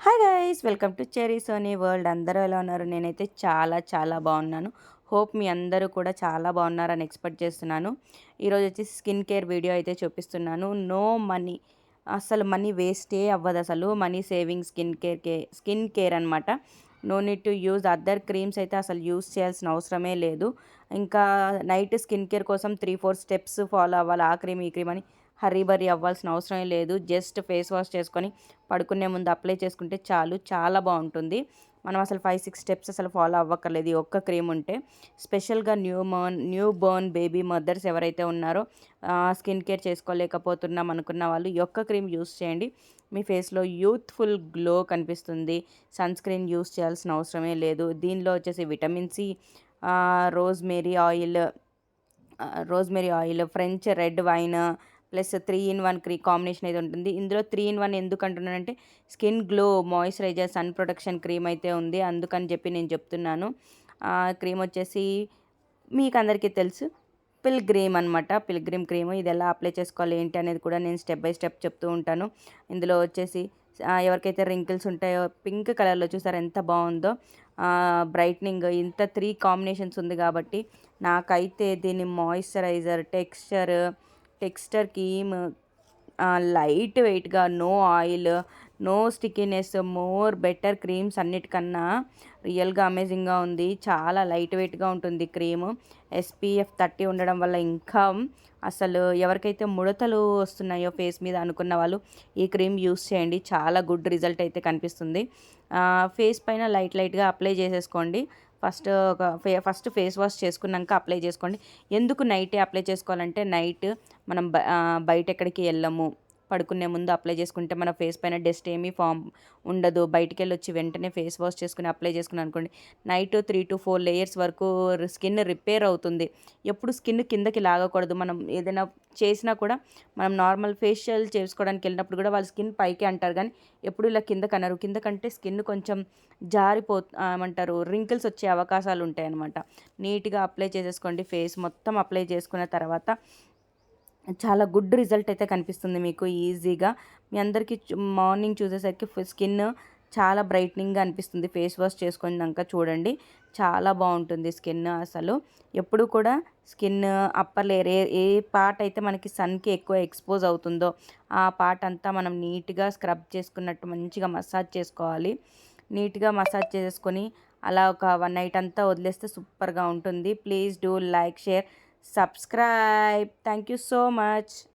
Hi guys, welcome to Cherry Sony World. అందరూ ఎలా ఉన్నారు? నేనైతే చాలా చాలా బాగున్నాను. హోప్ మీ అందరూ కూడా చాలా బాగున్నారని ఎక్స్పెక్ట్ చేస్తున్నాను. ఈరోజు వచ్చేసి స్కిన్ కేర్ వీడియో అయితే చూపిస్తున్నాను. నో మనీ, అసలు మనీ వేస్టే అవ్వదు. అసలు మనీ సేవింగ్ స్కిన్ కేర్ అనమాట. No need to use other creams అయితే అసలు యూజ్ చేయాల్సిన అవసరమే లేదు. ఇంకా నైట్ స్కిన్ కేర్ కోసం 3-4 స్టెప్స్ ఫాలో అవ్వాలి. ఆ క్రీమ్ ఈ క్రీమ్ అని హరీ అవ్వాల్సిన అవసరం లేదు. జస్ట్ ఫేస్ వాష్ చేసుకొని పడుకునే ముందు అప్లై చేసుకుంటే చాలు, చాలా బాగుంటుంది. మనం అసలు 5-6 స్టెప్స్ అసలు ఫాలో అవ్వక్కర్లేదు ఈ ఒక్క క్రీమ్ ఉంటే. స్పెషల్గా న్యూ బోర్న్ బేబీ మదర్స్ ఎవరైతే ఉన్నారో, స్కిన్ కేర్ చేసుకోలేకపోతున్నాం అనుకున్న వాళ్ళు ఈ ఒక్క క్రీమ్ యూస్ చేయండి. మీ ఫేస్లో యూత్ఫుల్ గ్లో కనిపిస్తుంది. సన్ స్క్రీన్ యూస్ చేయాల్సిన అవసరమే లేదు. దీనిలో వచ్చేసి vitamin C, rosemary oil rosemary oil, French red wine plus 3-in-1 combination అయితే ఉంటుంది. ఇందులో 3-in-1 ఎందుకు అంటున్నానంటే, skin glow, moisturiser, sun protection cream అయితే ఉంది, అందుకని చెప్పి నేను చెప్తున్నాను. క్రీమ్ వచ్చేసి మీకు అందరికీ తెలుసు, పిల్గ్రిమ్ అనమాట. పిల్గ్రిమ్ క్రీమ్ ఇది ఎలా అప్లై చేసుకోవాలి ఏంటి అనేది కూడా నేను స్టెప్ బై స్టెప్ చెప్తూ ఉంటాను. ఇందులో వచ్చేసి ఎవరికైతే రింకిల్స్ ఉంటాయో, పింక్ కలర్లో చూసారు ఎంత బాగుందో, బ్రైట్నింగ్, ఇంత 3 కాంబినేషన్స్ ఉంది కాబట్టి నాకైతే దీని మాయిశ్చరైజర్, టెక్స్చర్ క్రీమ్, లైట్ వెయిట్గా, no oil, no stickiness, more better creams అన్నిటికన్నా రియల్గా అమేజింగ్గా ఉంది. చాలా లైట్ వెయిట్గా ఉంటుంది క్రీము. SPF 30 ఉండడం వల్ల ఇంకా అసలు ఎవరికైతే ముడతలు వస్తున్నాయో ఫేస్ మీద అనుకున్న వాళ్ళు ఈ క్రీమ్ యూస్ చేయండి. చాలా గుడ్ రిజల్ట్ అయితే కనిపిస్తుంది. ఫేస్ పైన లైట్గా అప్లై చేసేసుకోండి. ఫస్ట్ ఫేస్ వాష్ చేసుకున్నాక అప్లై చేసుకోండి. ఎందుకు నైటే అప్లై చేసుకోవాలంటే, నైట్ మనం బయట ఎక్కడికి వెళ్ళము, పడుకునే ముందు అప్లై చేసుకుంటే మన ఫేస్ పైన డస్ట్ ఏమీ ఫామ్ ఉండదు. బయటికి వెళ్ళి వచ్చి వెంటనే ఫేస్ వాష్ చేసుకుని అప్లై చేసుకుని అనుకోండి, నైట్ 3-4 లేయర్స్ వరకు స్కిన్ రిపేర్ అవుతుంది. ఎప్పుడు స్కిన్ కిందకి లాగకూడదు. మనం ఏదైనా చేసినా కూడా, మనం నార్మల్ ఫేషియల్ చేసుకోవడానికి వెళ్ళినప్పుడు కూడా వాళ్ళు స్కిన్ పైకి అంటారు, కానీ ఎప్పుడు ఇలా కిందకి అన్నారు. కిందకంటే స్కిన్ కొంచెం ఏమంటారు, రింకిల్స్ వచ్చే అవకాశాలు ఉంటాయి అన్నమాట. నీట్గా అప్లై చేసేసుకోండి. ఫేస్ మొత్తం అప్లై చేసుకున్న తర్వాత చాలా గుడ్ రిజల్ట్ అయితే కనిపిస్తుంది మీకు ఈజీగా. మీ అందరికీ మార్నింగ్ చూసేసరికి స్కిన్ చాలా బ్రైట్నింగ్గా అనిపిస్తుంది. ఫేస్ వాష్ చేసుకున్నాక చూడండి, చాలా బాగుంటుంది స్కిన్. అసలు ఎప్పుడు కూడా స్కిన్ అప్పర్ లేయర్, ఏ పార్ట్ అయితే మనకి సన్కి ఎక్కువ ఎక్స్పోజ్ అవుతుందో ఆ పార్ట్ అంతా మనం నీట్గా స్క్రబ్ చేసుకున్నట్టు మంచిగా మసాజ్ చేసుకోవాలి. నీట్గా మసాజ్ చేసుకొని అలా ఒక 1 నైట్ అంతా వదిలేస్తే సూపర్గా ఉంటుంది. Please do like, share, subscribe. Thank you so much.